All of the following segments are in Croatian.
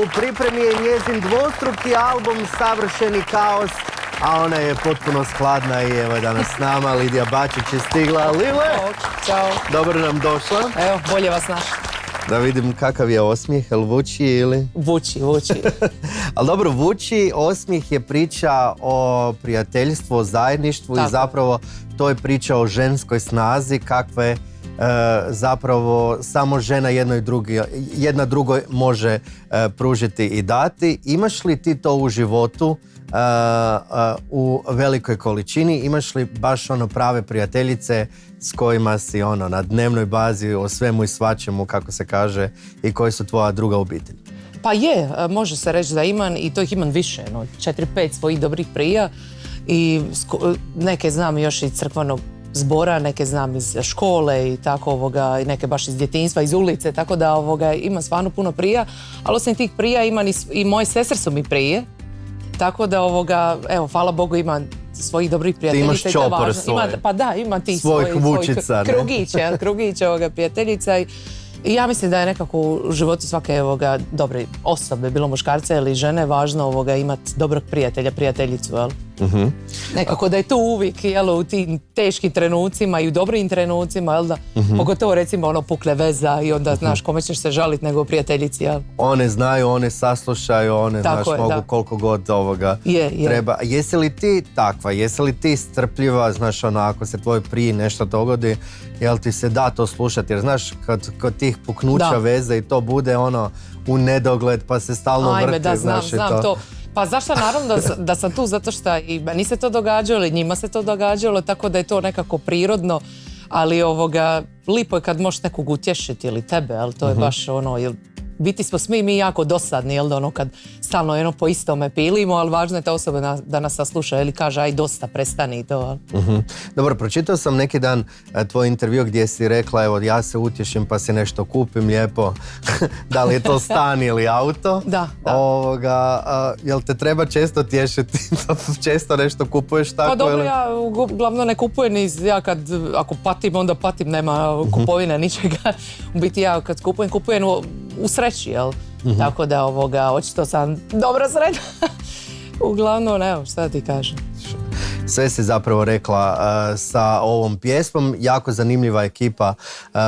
U pripremi je njezin dvostruki album Savršeni kaos, a ona je potpuno skladna i evo je danas s nama. Lidija Bačić je stigla. Lile! Ćao. Dobro nam došla. Evo, bolje vas našla. Da vidim kakav je osmijeh, jel vuči ili? Vuči. Ali dobro, vuči, osmijeh je priča o prijateljstvu, o zajedništvu. Tako. I zapravo to je priča o ženskoj snazi kakve zapravo samo žena jedna drugoj može pružiti i dati. Imaš li ti to u životu u velikoj količini? Imaš li baš prave prijateljice s kojima si na dnevnoj bazi o svemu i svačemu, kako se kaže, i koji su tvoja druga obitelj? Pa je, može se reći da imam i to ih imam više, 4-5 svojih dobrih prija i neke znam još iz crkvenog zbora, neke znam iz škole i tako i neke baš iz djetinjstva, iz ulice, tako da imam stvarno puno prija, ali osim tih prija imam i moje sestre su mi prije, tako da evo, hvala Bogu, imam svojih dobrih prijateljica. Ti imaš čopor svoje. Pa da, imam ti svojih vučica, krugića prijateljica i ja mislim da je nekako u životu svake dobre osobe, bilo muškarce ili žene, važno imati dobrog prijatelja, prijateljicu, jel? Uh-huh. Nekako da je tu uvijek, jel, u tim teškim trenucima i u dobrim trenucima, jel da, pogotovo recimo pukle veza i onda znaš kome ćeš se žaliti nego prijateljici, jel? One znaju, one saslušaju, one mogu koliko god treba. Jesi li ti takva, jesi li ti strpljiva, znaš, ako se tvoj prije nešto dogodi, jel ti se da to slušati, jer znaš, kod tih puknuća veze i to bude u nedogled pa se stalno vrti. Ajme, da, znam to. Pa zašto, naravno da sam tu, zato što i meni se to događalo, i njima se to događalo, tako da je to nekako prirodno, ali lipo je kad možeš nekog utješiti ili tebe, ali to je baš biti smo svi mi jako dosadni, jel da kad stalno po istome pilimo, ali važno je ta osoba da nas sasluša ili kaže aj dosta, prestani to. Dobro, pročitao sam neki dan tvoj intervju gdje si rekla, evo ja se utješim pa si nešto kupim lijepo, da li je to stan ili auto? Da. Jel te treba često tješiti, često nešto kupuješ tako? Pa dobro, ili? ja uglavnom ne kupujem, ako patim, onda patim, nema kupovine ničega. U biti ja kad kupujem u sreći, jel? Tako da očito sam dobro sretna. Uglavnom, evo, šta ti kažem. Sve si zapravo rekla sa ovom pjesmom. Jako zanimljiva ekipa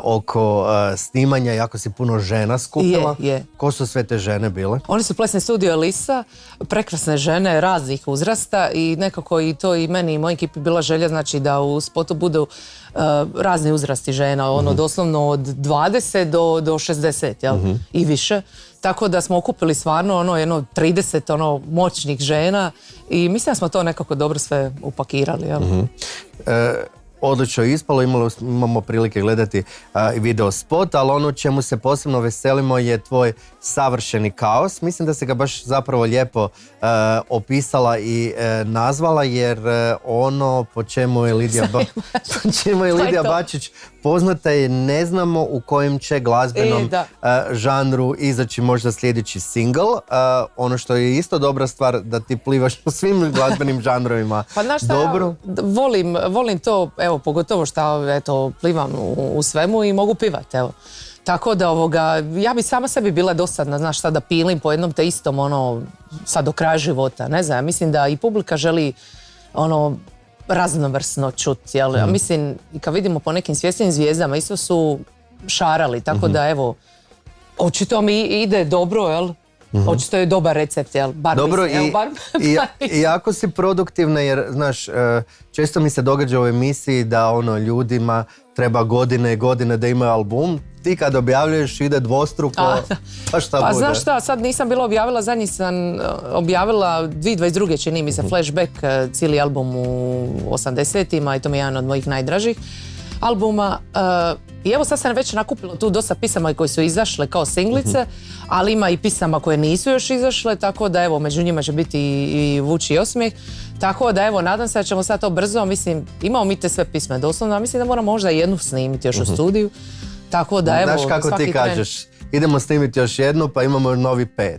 oko snimanja, jako si puno žena skupila. Je. Ko su sve te žene bile? Oni su Plesni studio Elisa, prekrasne žene raznih uzrasta i nekako i to i meni i moj ekipi bila želja, znači da u spotu budu razni uzrasti žena, doslovno od 20 do 60, jel? I više. Tako da smo okupili stvarno jedno 30 moćnih žena i mislim da smo to nekako dobro sve upakirali, jel? Odlično ispalo, imamo prilike gledati i video spot, ali ono čemu se posebno veselimo je tvoj Savršeni kaos. Mislim da si ga baš zapravo lijepo opisala i nazvala, jer ono po čemu je Lidija Bačić poznata je, ne znamo u kojem će glazbenom žanru izaći možda sljedeći single. Ono što je isto dobra stvar, da ti plivaš u svim glazbenim žanrovima. Pa znaš šta, dobro? Volim to, evo, pogotovo što plivam u svemu i mogu pivati, evo. Tako da ja bi sama sebi bila dosadna, znaš šta, da pilim po jednom te istom sad do kraja života, ne znam, mislim da i publika želi raznovrsno čuti, jel? Mislim, i kad vidimo po nekim svjetskim zvijezdama, isto su šarali, tako da evo, očito mi ide dobro, jel? Očito je dobar recept, jel? Dobro, i jako si produktivna, jer, znaš, često mi se događa u emisiji da ljudima treba godine i godine da imaju album. Ti kad objavljuješ ide dvostruko, pa šta bude? Znaš šta, sad nisam bila objavila, zadnji sam objavila 2022. čini mi se Flashback, cijeli album u 80-ima i to mi je jedan od mojih najdražih albuma. I evo sad sam već nakupila tu dosta pisama koji su izašle kao singlice, ali ima i pisama koje nisu još izašle, tako da evo među njima će biti i Vuči i osmijeh. Tako da evo, nadam se da ćemo sad to brzo, mislim, imamo mi te sve pisme doslovno, a mislim da moramo možda jednu snimiti još u studiju. Tako da evo, znaš kako ti kažeš, idemo snimiti još jednu pa imamo novi 5.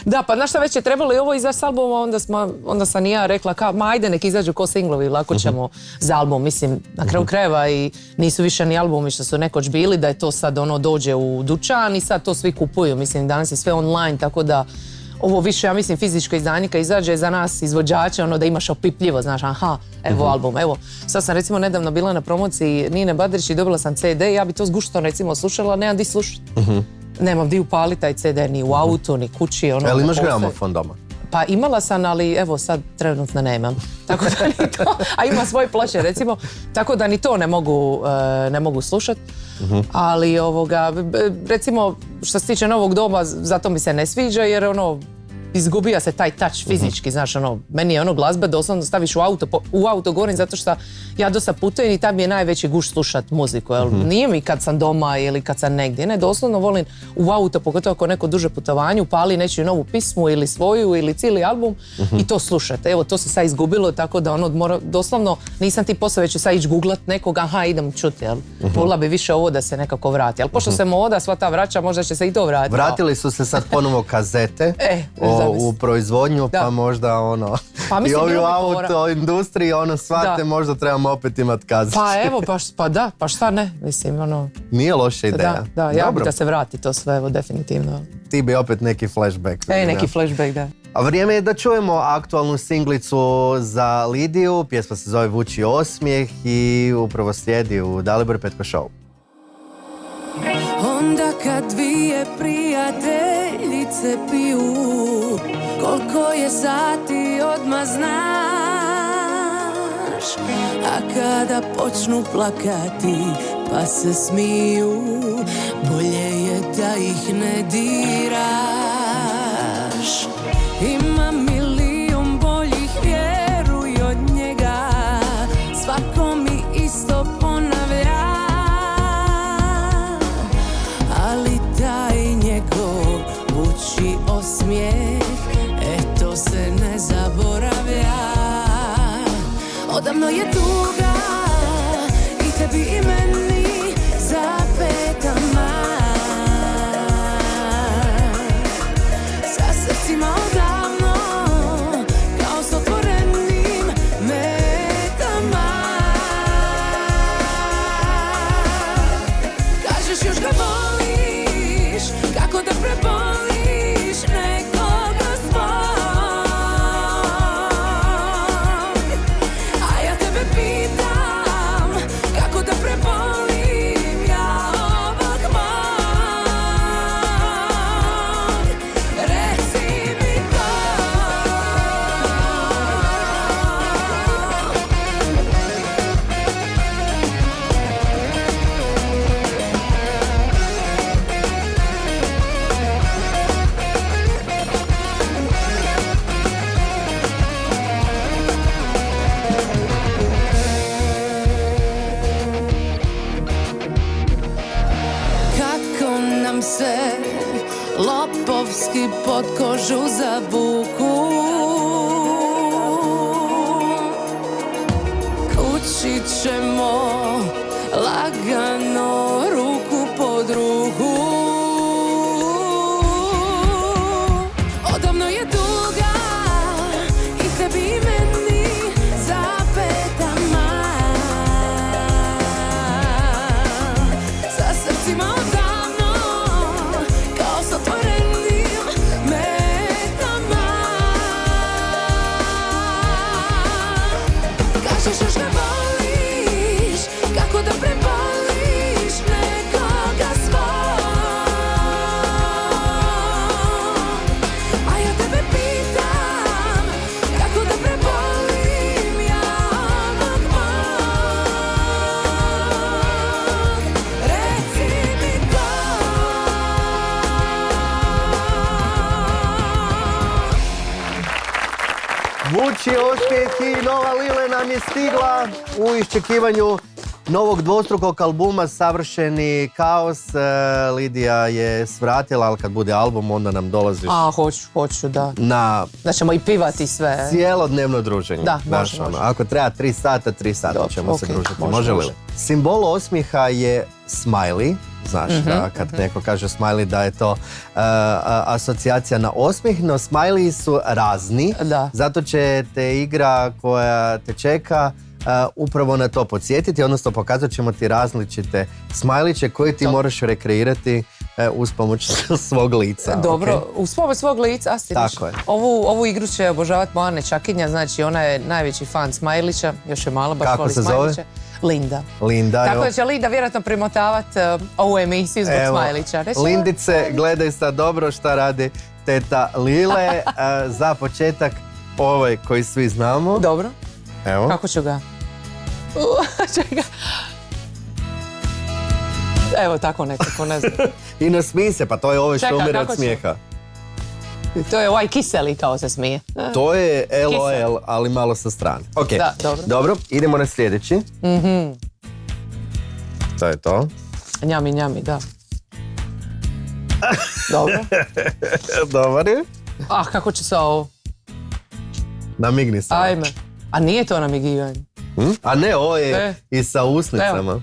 Da, pa znaš šta, već je trebalo i ovo izaći s albuma, onda sam i ja rekla ma ajde nek izađu ko singlovi, lako ćemo za album, mislim, na kraju krajeva i nisu više ni albumi što su nekoć bili, da je to sad dođe u dućan i sad to svi kupuju, mislim, danas je sve online, tako da ovo više, ja mislim, fizičko izdanje kad izađe za nas izvođače, da imaš opipljivo, znaš, aha, evo album, evo. Sad sam recimo nedavno bila na promociji Nine Badrić i dobila sam CD, ja bi to s guštom recimo slušala, nemam di slušati. Nemam di upaliti taj CD, ni u autu, ni kući. Jel imaš gramofon doma? Pa imala sam, ali evo sad trenutno nemam. Tako da ni to, a ima svoje ploče recimo, tako da ni to ne mogu slušati. Ali recimo što se tiče novog doba, zato mi se ne sviđa jer izgubija se taj touch fizički, znaš, meni je glazba doslovno staviš u auto govorim zato što ja dosta putujem i tam mi je najveći gušt slušat muziku, jel? Nije mi kad sam doma ili kad sam negdje, ne, doslovno volim u auto, pogotovo ako neko duže putovanje, upali nečiju novu pismu ili svoju ili cijeli album i to slušat. Evo, to se sad izgubilo, tako da doslovno nisam ti posao već sad ići googlat nekog, aha, idem čuti, jel? Volila bi više ovo da se nekako vrati, ali pošto se moda sva ta vraća, možda će se i to vratiti. Vratili su se sad ponovo kazete. U proizvodnju, pa možda pa mislim, i ovi u auto industriji, shvate, možda trebamo opet imati kazete. Pa evo, pa šta ne, mislim, Nije loša ideja. Da, ja bih da se vrati to sve, evo, definitivno. Ti bi opet neki flashback. Neki flashback, da. A vrijeme je da čujemo aktualnu singlicu za Lidiju, pjesma se zove Vuči osmijeh i upravo slijedi u Dalibor Petko Show. Onda kad dvije prijateljice piju, koliko je sati odmah znaš, a kada počnu plakati pa se smiju, bolje je da ih ne diraš. Ima milion boljih, vjeruj od njega, svako mi isto ponavlja, ali taj njegov vuči osmijeh, to se ne zaboravlja. Odavno je tuga i tebi i meni za petama, sa srcima odavno kao s otvorenim metama. Kažeš još ga voliš, kako da preboliš nekoga svog, a ja tebe pitam kako da prebolim ja ovog mog. Reci mi to. Kako nam se lopovski pod kožu zavuku, kući ćemo lagano ruku pod ruku. Odavno je tuga i tebi i meni za petama, sa srcima odavno kao s otvorenim metama. Kažeš još ga voliš, kako da preboliš nekoga svog, a ja tebe pitam kako da prebolim ja ovog mog. Reci mi to. Vuči osmijeh i nova Lile nam je stigla u iščekivanju novog dvostrukog albuma Savršeni kaos. Lidija je svratila, ali kad bude album onda nam dolaziš Hoću, da. Da ćemo i pivati sve. Cijelodnevno druženje. Da, može. Ako treba 3 sata, 3 sata ćemo se družiti. Može li? Simbol osmijeha je smiley. znaš, da kad neko kaže smiley da je to asocijacija na osmijeh, no smiley su razni, zato će te igra koja te čeka upravo na to podsjetiti, odnosno pokazat ćemo ti različite smajliće koje ti moraš rekreirati uz pomoć svog lica. Dobro, uz pomoć svog lica, tako je. Ovu igru će obožavati moja nečakinja, znači ona je najveći fan smajlića, još je mala, baš kako voli smajlića. Linda. Linda, tako da će Linda vjerojatno primotavati ovu emisiju zbog smajlića. Lindice, gledaj sad dobro šta radi teta Lile. Za početak ovaj koji svi znamo. Dobro. Evo. Kako ću ga? Čekaj. Evo tako nekako, ne znam. I nasmij se, pa to je ovaj što umire od smijeha. To je ovaj kiseli kao se smije. To je LOL, ali malo sa strane. Ok, da, dobro. Dobro, idemo na sljedeći. To je to. Njami, njami, da. Dobro. Dobar je. Kako će se ovo? Namigni se. Ajme. A nije to namigivanje? A ne, ovo je i sa usnicama.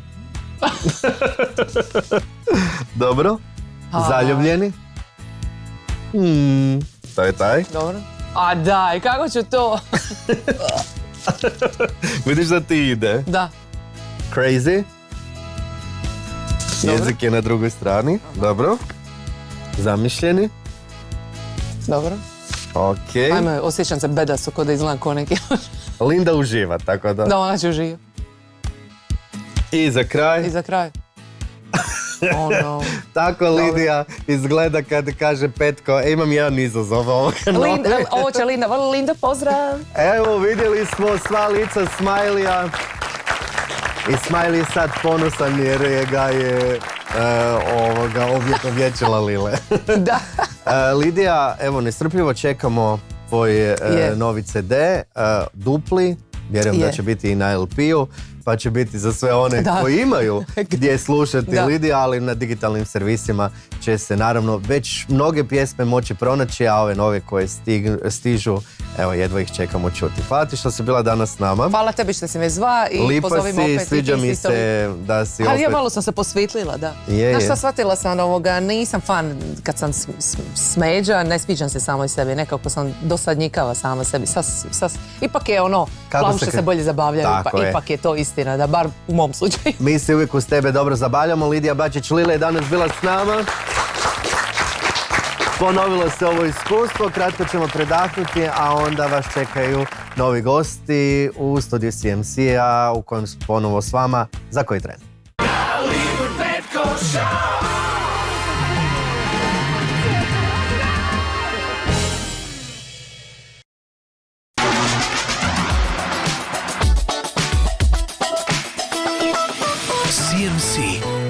Dobro. Zaljubljeni. To je taj. Dobro. A daj, kako ću to? Vidiš da ti ide. Da. Crazy. Jezik je na drugoj strani. Dobro. Zamišljeni. Dobro. Ok. Ajme, osjećam se bedasto kod da izgledam ko neki. Linda uživa, tako da. Da, ona će uživati. I za kraj. I za kraj. Oh no. Tako Lidija izgleda kad kaže Petko, imam jedan izazov ovoga. Ovo će Linda, Linda, pozdrav. Evo, vidjeli smo sva lica Smiley-a. I Smiley je sad ponosan jer ga je ovjekovječila Lile. Da. Lidija, evo, nestrpljivo čekamo tvoj novi CD, dupli. Vjerujem da će biti i na LP-u, pa će biti za sve one koji imaju gdje slušati Lidija, ali na digitalnim servisima će se naravno već mnoge pjesme moći pronaći, a ove nove koje stižu, evo, jedva ih čekamo čuti. Hvala ti što si bila danas s nama. Hvala tebi što si me zva i pozovimo opet. Lipa si, sviđa mi se da si opet... Ali ja malo sam se posvitlila, da. Znaš šta, shvatila sam nisam fan kad sam smeđa, ne sviđam se samoj sebi, nekako sam dosadnjikava sama sebi. Ipak je plavuše se bolje zabavljaju, pa ipak je to istina, da bar u mom slučaju. Mi se uvijek uz tebe dobro zabavljamo. Lidija Bačić-Lile je danas bila s nama. Ponovilo se ovo iskustvo, kratko ćemo predahnuti, a onda vas čekaju novi gosti u studiju CMC-a u kojem su ponovo s vama za koji tren.